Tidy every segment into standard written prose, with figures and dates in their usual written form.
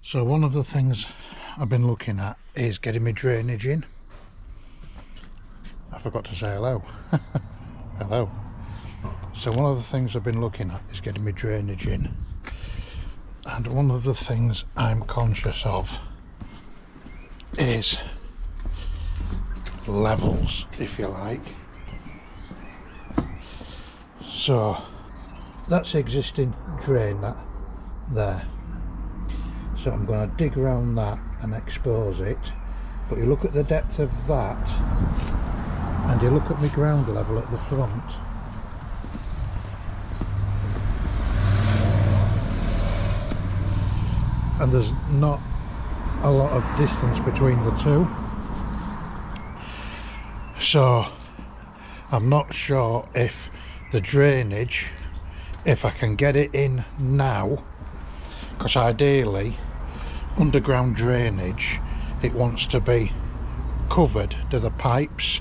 So one of the things I've been looking at is getting my drainage in. I forgot to say hello. Hello. So one of the things I've been looking at is getting my drainage in. And one of the things I'm conscious of is levels, if you like. So that's the existing drain, that there. So I'm going to dig around that and expose it. But you look at the depth of that and you look at my ground level at the front. And there's not a lot of distance between the two. So I'm not sure if the drainage, if I can get it in now, because ideally underground drainage, it wants to be covered to the pipes,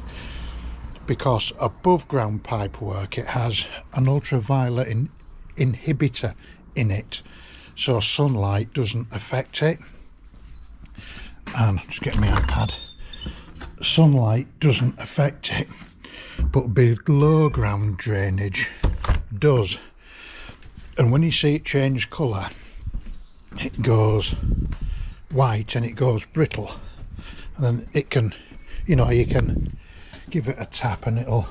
because above ground pipe work it has an ultraviolet inhibitor in it, so sunlight doesn't affect it. And just get my iPad. Sunlight doesn't affect it, but below ground drainage does. And when you see it change colour, it goes white and it goes brittle, and then it can, you know, you can give it a tap and it'll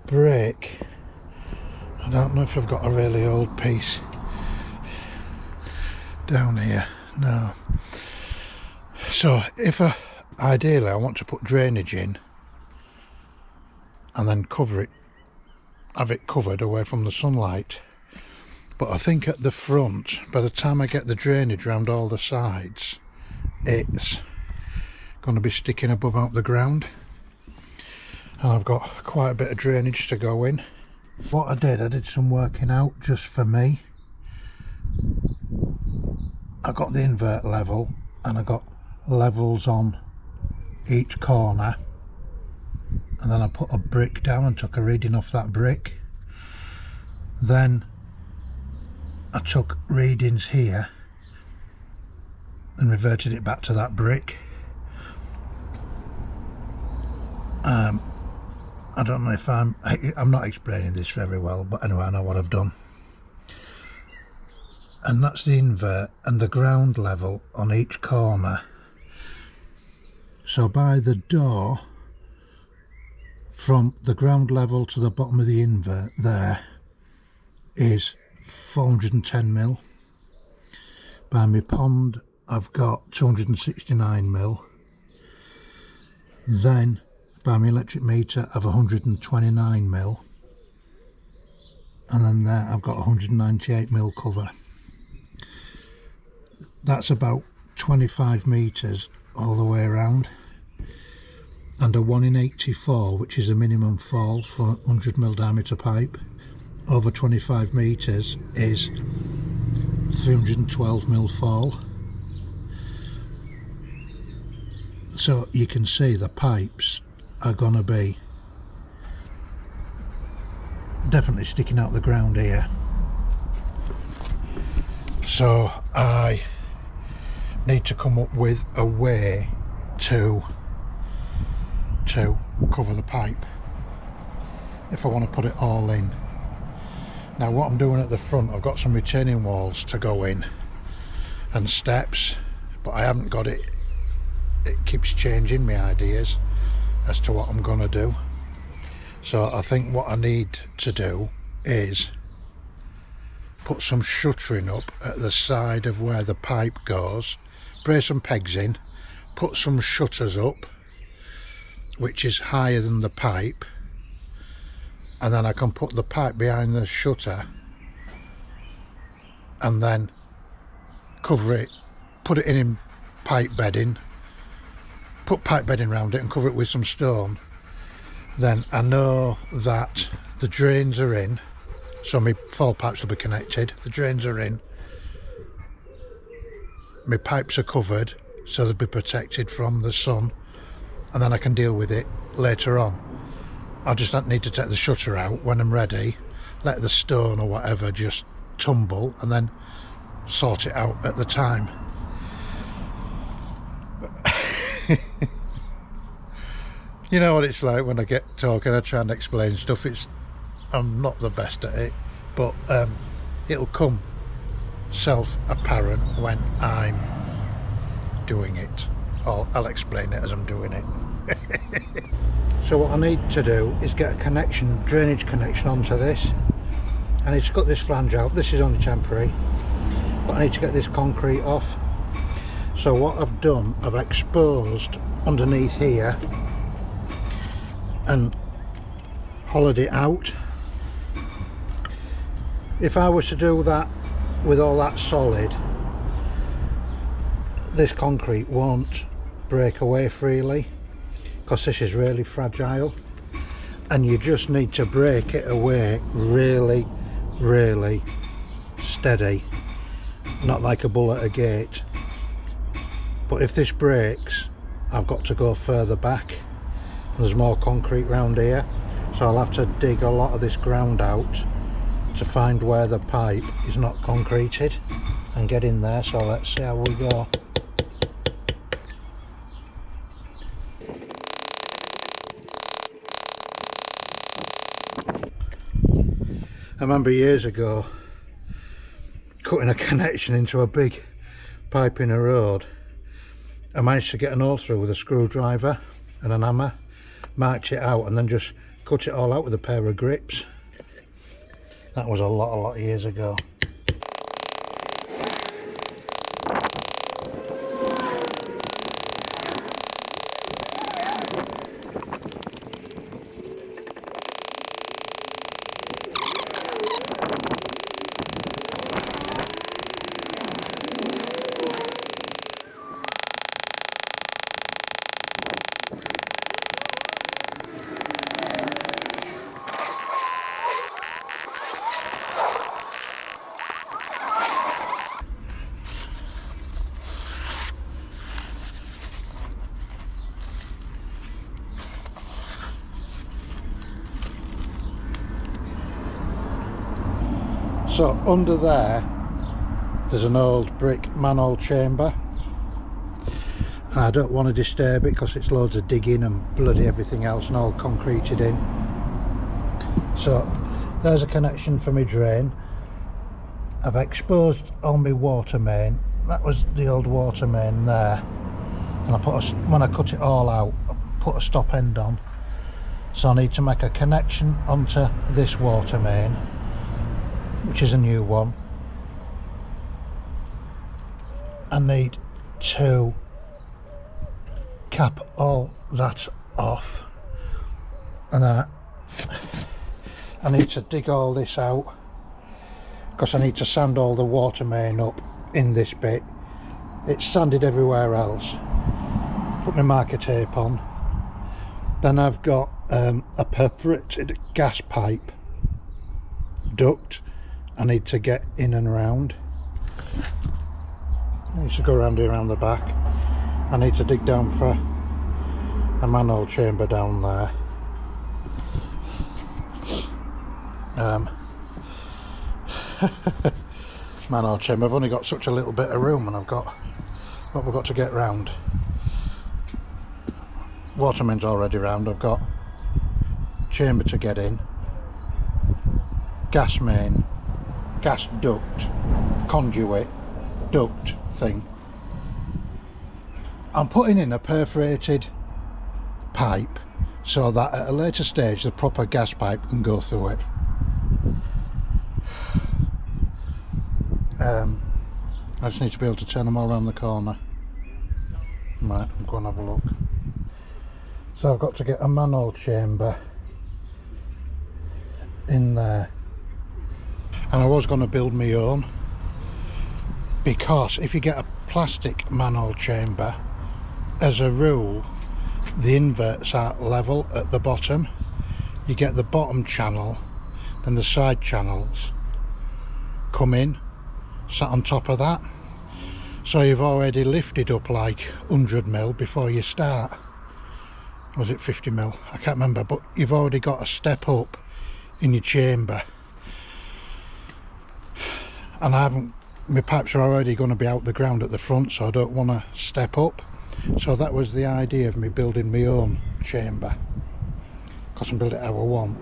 break. I don't know if I've got a really old piece down here. No. So if ideally I want to put drainage in and then cover it, have it covered away from the sunlight. But I think at the front, by the time I get the drainage around all the sides, it's going to be sticking above out the ground. And I've got quite a bit of drainage to go in. What I did some working out just for me. I got the invert level and I got levels on each corner. And then I put a brick down and took a reading off that brick. Then I took readings here and reverted it back to that brick. I don't know if I'm not explaining this very well, but anyway, I know what I've done. And that's the invert and the ground level on each corner. So by the door, from the ground level to the bottom of the invert there is 410mm. By my pond I've got 269mm. Then by my electric meter I've 129mm. And then there I've got 198mm cover. That's about 25 metres all the way around. And a 1 in 84, which is a minimum fall for 100mm diameter pipe, over 25 metres is 312mm fall. So you can see the pipes are going to be definitely sticking out the ground here. So I need to come up with a way to cover the pipe if I want to put it all in. Now what I'm doing at the front, I've got some retaining walls to go in and steps, but I haven't got it. It keeps changing my ideas as to what I'm gonna do. So I think what I need to do is put some shuttering up at the side of where the pipe goes, brace some pegs in, put some shutters up which is higher than the pipe, and then I can put the pipe behind the shutter and then cover it, put it in pipe bedding, put pipe bedding around it and cover it with some stone. Then I know that the drains are in, so my fall pipes will be connected, the drains are in, my pipes are covered so they'll be protected from the sun, and then I can deal with it later on. I'll just need to take the shutter out when I'm ready, let the stone or whatever just tumble, and then sort it out at the time. You know what it's like when I get talking, I try and explain stuff. I'm not the best at it, but it'll come self-apparent when I'm doing it. I'll explain it as I'm doing it. So what I need to do is get a connection, drainage connection onto this. I need to cut this flange out. This is only temporary, but I need to get this concrete off. So what I've done, I've exposed underneath here and hollowed it out. If I was to do that with all that solid, this concrete won't break away freely because this is really fragile, and you just need to break it away really, really steady, not like a bull at a gate. But if this breaks, I've got to go further back. There's more concrete round here, so I'll have to dig a lot of this ground out to find where the pipe is not concreted and get in there. So let's see how we go. I remember years ago cutting a connection into a big pipe in a road. I managed to get an hole through with a screwdriver and an hammer, march it out, and then just cut it all out with a pair of grips. That was a lot of years ago. So under there's an old brick manhole chamber, and I don't want to disturb it because it's loads of digging and bloody everything else and all concreted in. So there's a connection for my drain. I've exposed on my water main. That was the old water main there, and when I cut it all out, I put a stop end on. So I need to make a connection onto this water main, which is a new one. I need to cap all that off, and I need to dig all this out because I need to sand all the water main up in this bit. It's sanded everywhere else. Put my marker tape on. Then I've got a perforated gas pipe duct I need to get in and around. I need to go around here around the back. I need to dig down for a manhole chamber down there. Manhole chamber, I've only got such a little bit of room, and I've got what we've got to get round. Water main's already round. I've got chamber to get in, gas main, gas duct, conduit duct thing. I'm putting in a perforated pipe so that at a later stage the proper gas pipe can go through it. I just need to be able to turn them all around the corner. Right, I'm going to have a look. So I've got to get a manhole chamber in there, and I was going to build my own, because if you get a plastic manhole chamber, as a rule the inverts are level at the bottom. You get the bottom channel, then the side channels come in, sat on top of that, so you've already lifted up like 100mm before you start. Was it 50mm? I can't remember, but you've already got a step up in your chamber, and my pipes are already going to be out the ground at the front, so I don't want to step up. So that was the idea of me building my own chamber, because I can build it how I want,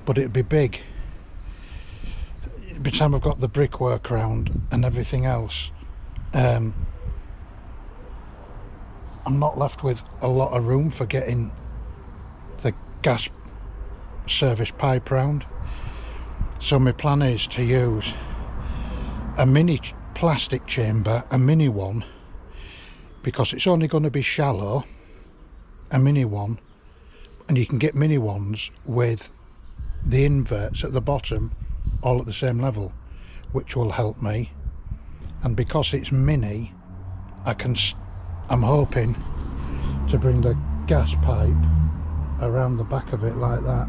but it'd be big. By the time I've got the brickwork around and everything else, I'm not left with a lot of room for getting the gas service pipe round. So my plan is to use a mini plastic chamber, a mini one, because it's only going to be shallow, a mini one, and you can get mini ones with the inverts at the bottom all at the same level, which will help me. And because it's mini, I'm hoping to bring the gas pipe around the back of it like that.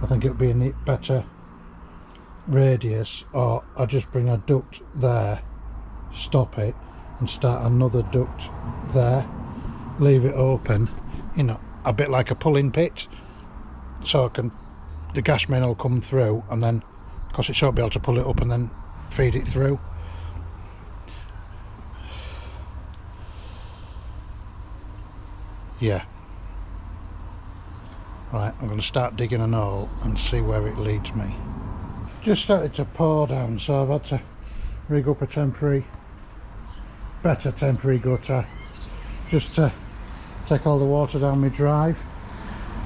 I think it'll be a better radius, or I just bring a duct there, stop it, and start another duct there, leave it open, you know, a bit like a pulling pit, so the gas main will come through, and then, because it won't be able to pull it up and then feed it through. Yeah. Right, I'm going to start digging a hole and see where it leads me. Just started to pour down, so I've had to rig up a better temporary gutter, just to take all the water down my drive,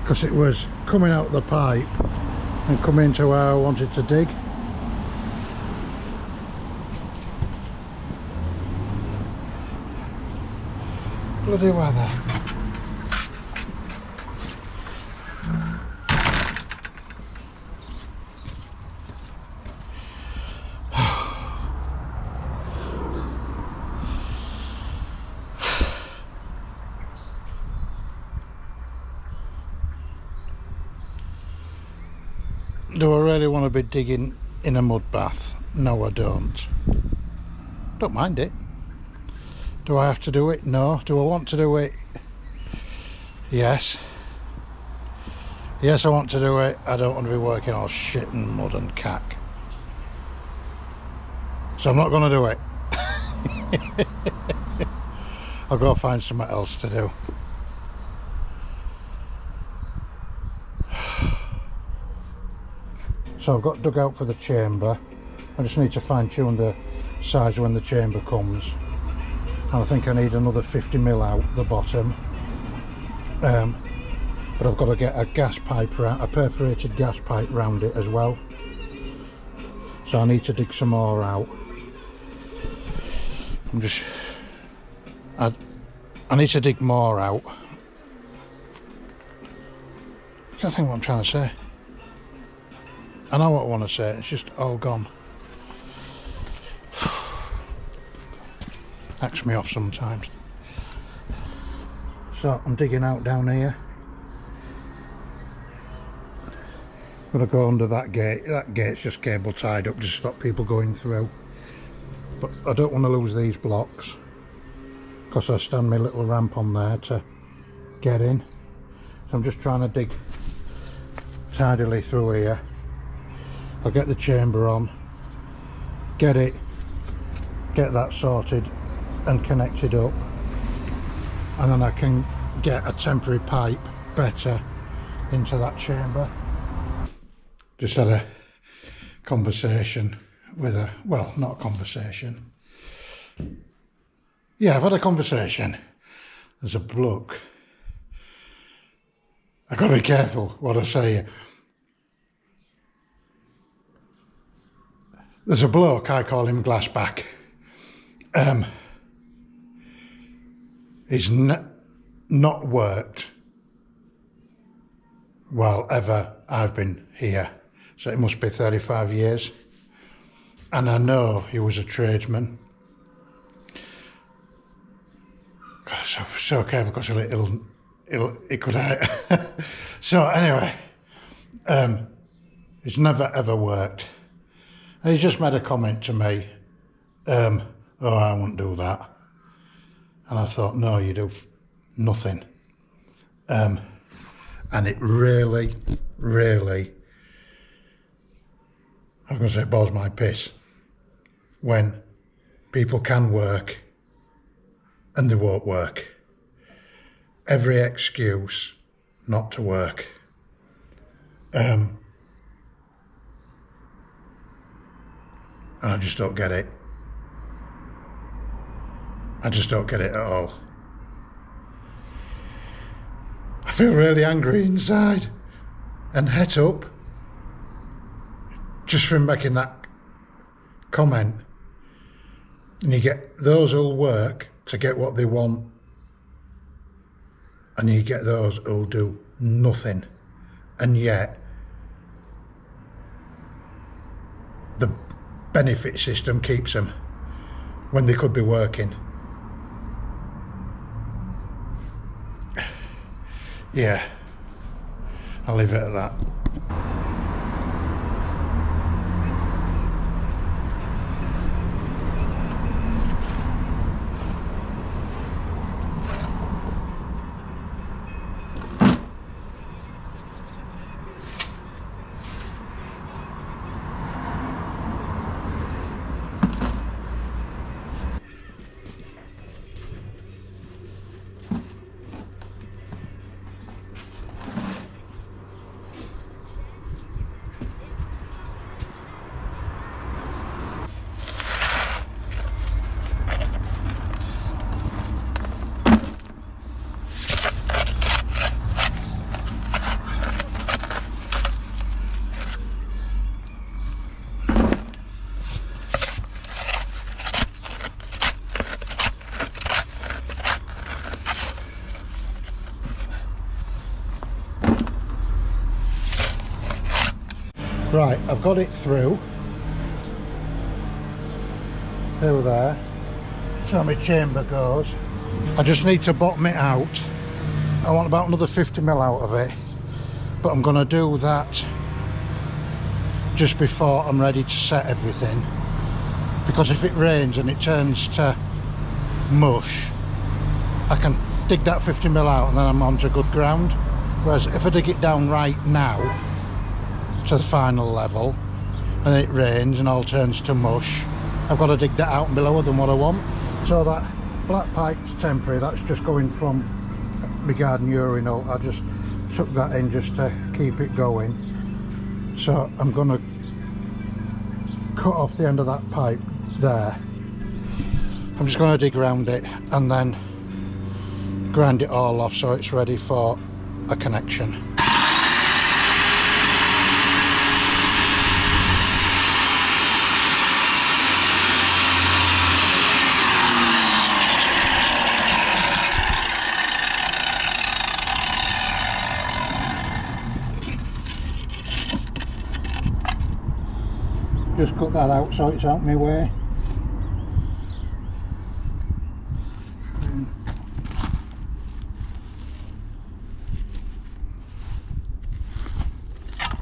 because it was coming out the pipe and coming into where I wanted to dig. Bloody weather. Do I really want to be digging in a mud bath? No, I don't. Don't mind it. Do I have to do it? No. Do I want to do it? Yes. Yes, I want to do it. I don't want to be working all shit and mud and cack. So I'm not going to do it. I'll go find something else to do. So I've got dug out for the chamber. I just need to fine tune the size when the chamber comes. And I think I need another 50mm out the bottom. But I've got to get a gas pipe, a perforated gas pipe round it as well. So I need to dig some more out. I need to dig more out. I can't think what I'm trying to say. I know what I want to say, it's just all gone. Hacks me off sometimes. So I'm digging out down here. I'm going to go under that gate. That gate's just cable tied up just to stop people going through. But I don't want to lose these blocks, because I stand my little ramp on there to get in. So I'm just trying to dig tidily through here. I'll get the chamber on, get that sorted and connected up, and then I can get a temporary pipe better into that chamber. Just had a conversation with a, well, not a conversation. Yeah, I've had a conversation. There's a bloke. I've got to be careful what I say here. There's a bloke, I call him Glassback. He's not worked while ever I've been here. So it must be 35 years. And I know he was a tradesman. So careful, because he could So anyway, he's never ever worked. And he's just made a comment to me, oh, I won't do that. And I thought, no, you do nothing. And it really, really, I was going to say, bores my piss when people can work and they won't work. Every excuse not to work. And I just don't get it. I just don't get it at all. I feel really angry inside and het up just from making that comment. And you get those who'll work to get what they want, and you get those who'll do nothing, and yet the benefit system keeps them when they could be working. Yeah, I'll leave it at that. Right, I've got it through. Through there. So my chamber goes. I just need to bottom it out. I want about another 50mm out of it. But I'm going to do that just before I'm ready to set everything. Because if it rains and it turns to mush, I can dig that 50mm out and then I'm onto good ground. Whereas if I dig it down right now to the final level and it rains and all turns to mush, I've got to dig that out and be lower than what I want. So that black pipe's temporary, that's just going from my garden urinal. I just took that in just to keep it going. So I'm going to cut off the end of that pipe there. I'm just going to dig around it and then grind it all off so it's ready for a connection. Just cut that out so it's out my way.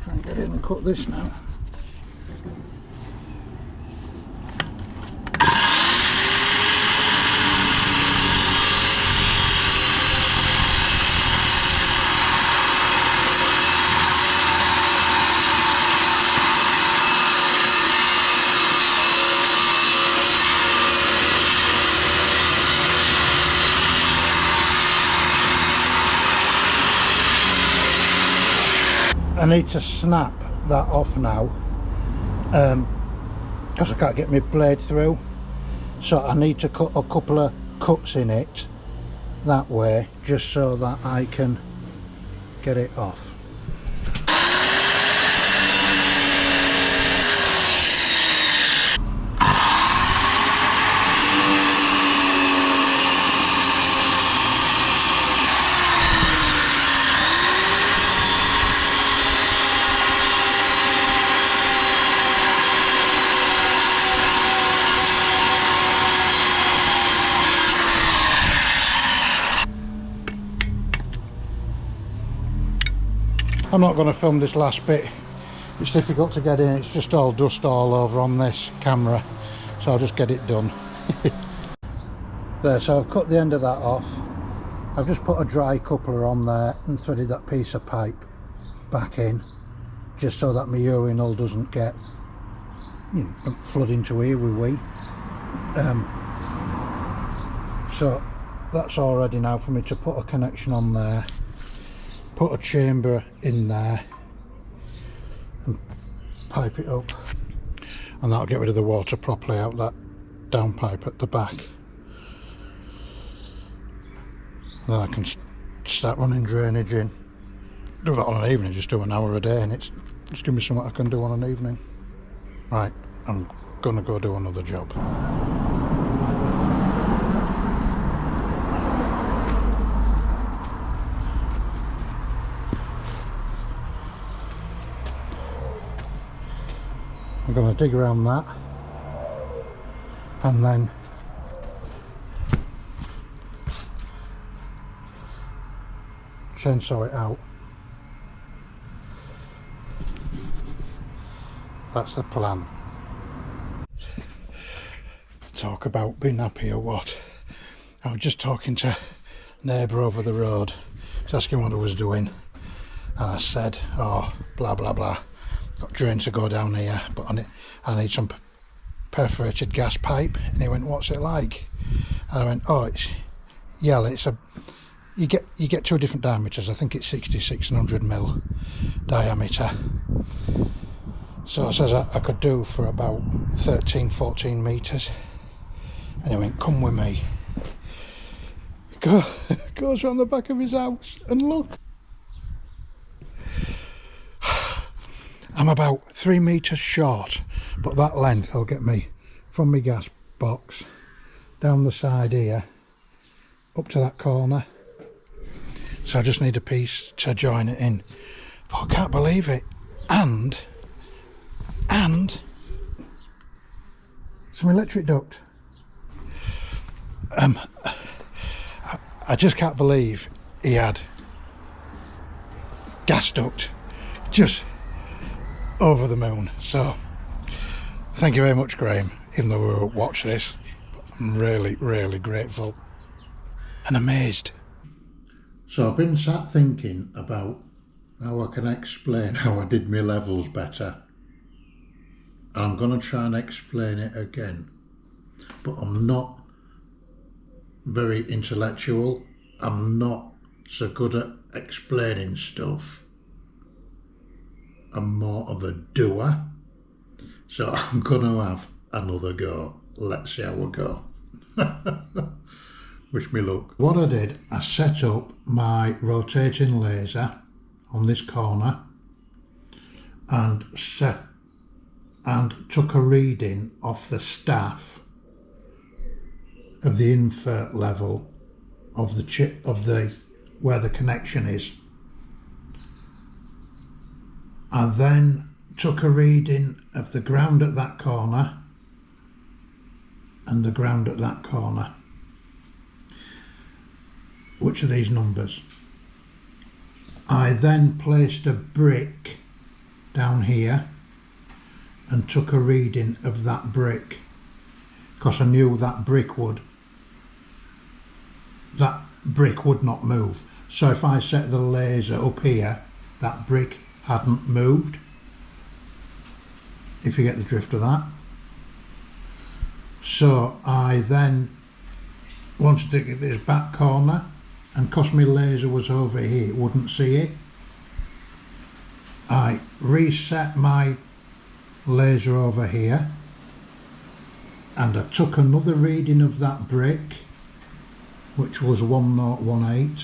Try and get in and cut this now. I need to snap that off now because I can't get my blade through, so I need to cut a couple of cuts in it that way just so that I can get it off. I'm not going to film this last bit, it's difficult to get in, it's just all dust all over on this camera, so I'll just get it done. There, so I've cut the end of that off. I've just put a dry coupler on there and threaded that piece of pipe back in, just so that my urinal doesn't get flood into here with wee. So that's all ready now for me to put a connection on there, put a chamber in there and pipe it up, and that'll get rid of the water properly out that downpipe at the back. And then I can start running drainage in. Do that on an evening, just do an hour a day, and it's give me something I can do on an evening. Right, I'm gonna go do another job. I'm going to dig around that and then chainsaw it out. That's the plan. Talk about being happy or what? I was just talking to a neighbour over the road, just asking what I was doing, and I said, oh, blah blah blah, got drain to go down here, but I need some perforated gas pipe. And he went, what's it like? And I went, oh, it's a you get two different diameters. I think it's 66 and 100mm diameter. So I says I could do for about 13-14 metres. And he went, come with me. Goes around the back of his house and look. I'm about 3 metres short, but that length will get me from my gas box down the side here up to that corner. So I just need a piece to join it in. But I can't believe it. And some electric duct. I just can't believe he had gas duct. Just over the moon. So thank you very much, Graham, even though we won't watch this. I'm really grateful and amazed. So I've been sat thinking about how I can explain how I did my levels better, and I'm going to try and explain it again, but I'm not very intellectual. I'm not so good at explaining stuff. I'm more of a doer, so I'm going to have another go. Let's see how we go. Wish me luck. What I did, I set up my rotating laser on this corner and took a reading off the staff of the invert level of the chip of the where the connection is. I then took a reading of the ground at that corner and the ground at that corner. Which are these numbers? I then placed a brick down here and took a reading of that brick, because I knew that brick would not move. So if I set the laser up here, that brick hadn't moved, if you get the drift of that. So I then wanted to get this back corner, and because my laser was over here, it wouldn't see it. I reset my laser over here, and I took another reading of that brick, which was 1018.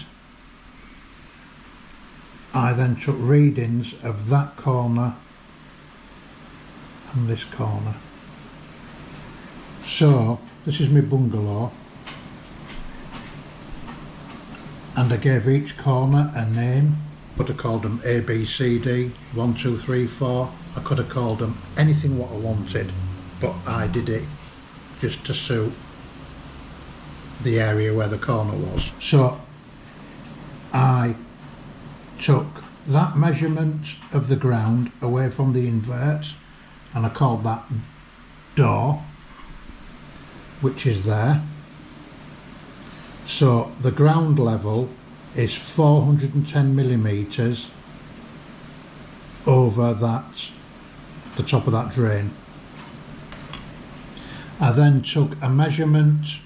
I then took readings of that corner and this corner. So this is my bungalow, and I gave each corner a name. I could have called them A, B, C, D, 1, 2, 3, 4. I could have called them anything what I wanted, but I did it just to suit the area where the corner was. So I took that measurement of the ground away from the invert, and I called that door, which is there. So the ground level is 410 millimeters over the top of that drain. I then took a measurement.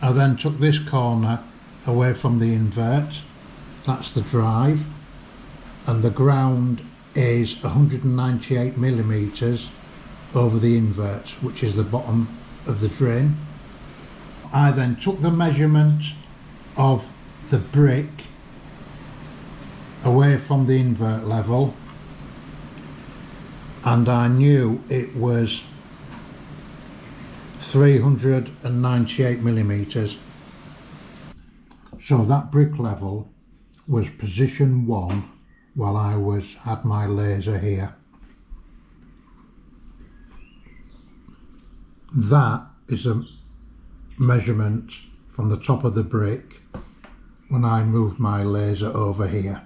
I then took this corner away from the invert. That's the drive, and the ground is 198 millimeters over the invert, which is the bottom of the drain. I then took the measurement of the brick away from the invert level, and I knew it was 398 millimeters. So that brick level was position 1 while I had my laser here. That is a measurement from the top of the brick when I moved my laser over here.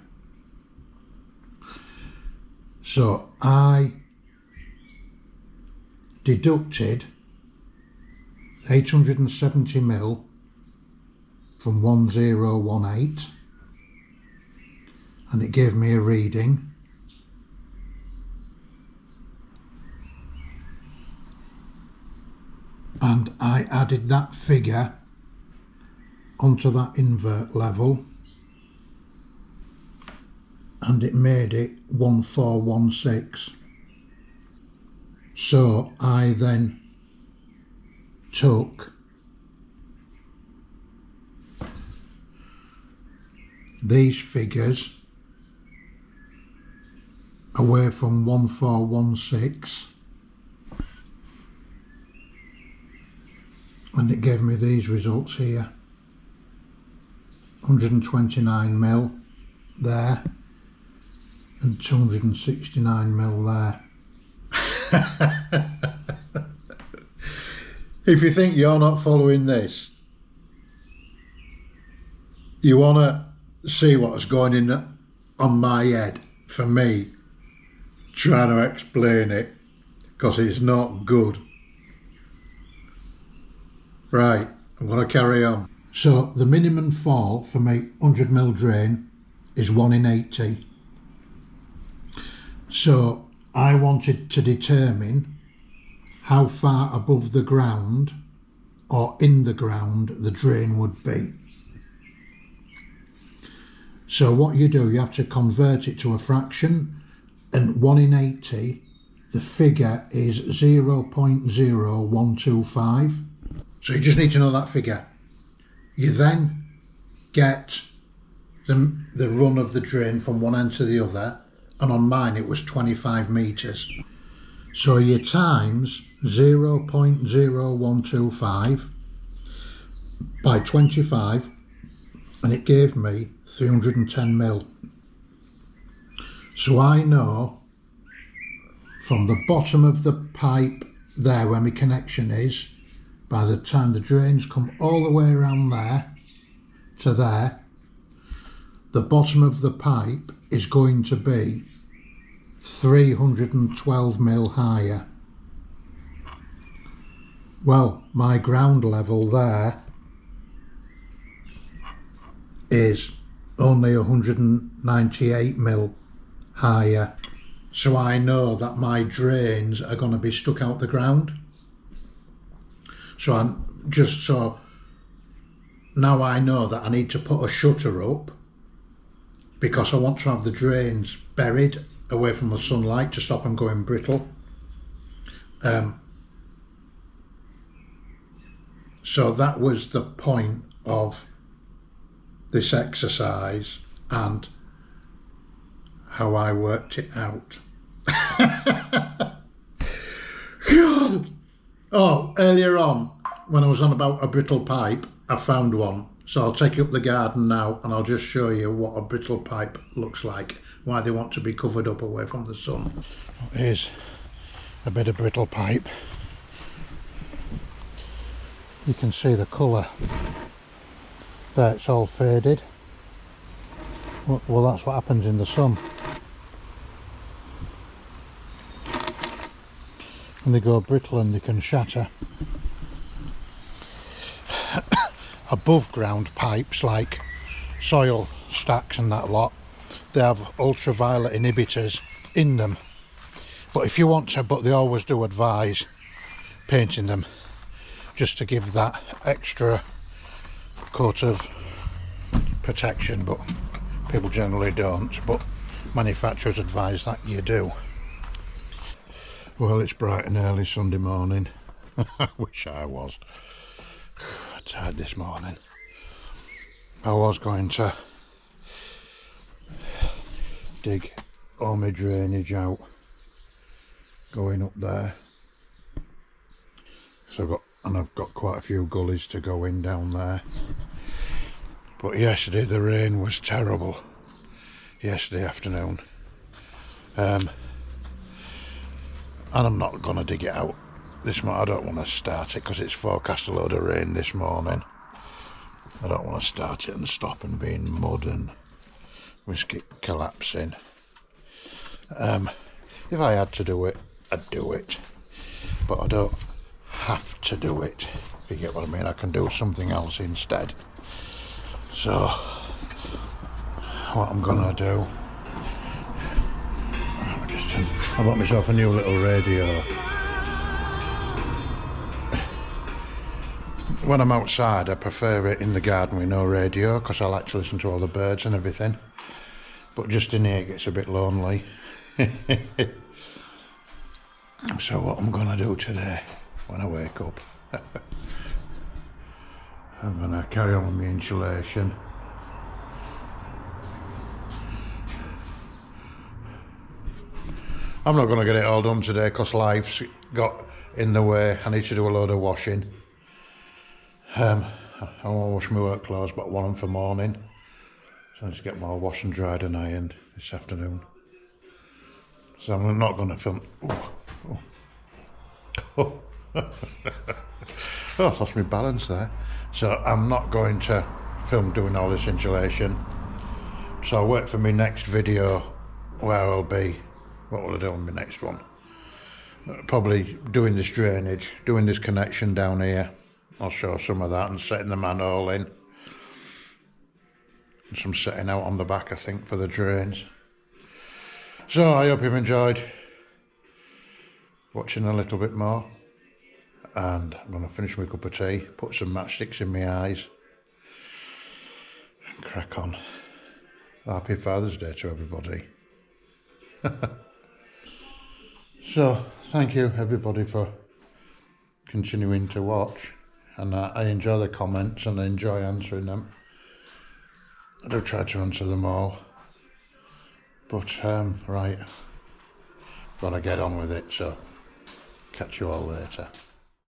So I deducted 870 mil from 1018, and it gave me a reading. And I added that figure onto that invert level, and it made it 1416. So I then took these figures away from 1416, and it gave me these results here. 129 mil there and 269 mil there. If you think you're not following this, you want to see what's going in on my head for me trying to explain it, because it's not good. Right, I'm going to carry on. So the minimum fall for my 100 mil drain is 1 in 80. So I wanted to determine how far above the ground or in the ground the drain would be. So what you do, you have to convert it to a fraction, and 1 in 80, the figure is 0.0125. So you just need to know that figure. You then get the run of the drain from one end to the other, and on mine it was 25 metres. So you times 0.0125 by 25, and it gave me 310 mil. So I know from the bottom of the pipe there where my connection is, by the time the drains come all the way around there to there, the bottom of the pipe is going to be 312 mil higher. Well, my ground level there is only 198 mil higher. So I know that my drains are going to be stuck out the ground. So now I know that I need to put a shutter up, because I want to have the drains buried away from the sunlight to stop them going brittle. So that was the point of this exercise and how I worked it out. God! Oh, earlier on, when I was on about a brittle pipe, I found one. So I'll take you up the garden now and I'll just show you what a brittle pipe looks like, why they want to be covered up away from the sun. Here's a bit of brittle pipe. You can see the colour there, it's all faded. Well, that's what happens in the sun. And they go brittle and they can shatter. Above ground pipes like soil stacks and that lot, they have ultraviolet inhibitors in them. But if you want to, but they always do advise painting them just to give that extra coat of protection, but people generally don't, but manufacturers advise that you do. Well, it's bright and early Sunday morning. I wish I was. Tired this morning. I was going to dig all my drainage out going up there, so I've got quite a few gullies to go in down there. But yesterday the rain was terrible. Yesterday afternoon, and I'm not going to dig it out this morning. I don't want to start it because it's forecast a load of rain this morning. I don't want to start it and stop and be in mud and risk it collapsing. If I had to do it, I'd do it, but I don't have to do it, if you get what I mean. I can do something else instead. So what I'm gonna do, I bought myself a new little radio. When I'm outside, I prefer it in the garden with no radio, because I like to listen to all the birds and everything, but just in here it gets a bit lonely. So what I'm gonna do today when I wake up, I'm gonna carry on with my insulation. I'm not gonna get it all done today because life's got in the way. I need to do a load of washing. I want to wash my work clothes, but I want them for morning, so I need to get more washed and dried and ironed this afternoon. So I'm not going to film. Oh, I lost my balance there. So I'm not going to film doing all this insulation. So I'll wait for my next video where I'll be. What will I do on my next one? Probably doing this drainage, doing this connection down here. I'll show some of that, and setting the manhole in. And some setting out on the back, I think, for the drains. So I hope you've enjoyed watching a little bit more. And I'm going to finish my cup of tea, put some matchsticks in my eyes, and crack on. Happy Father's Day to everybody. So, thank you everybody for continuing to watch, and I enjoy the comments and I enjoy answering them. I do try to answer them all, but right, gotta get on with it, so catch you all later.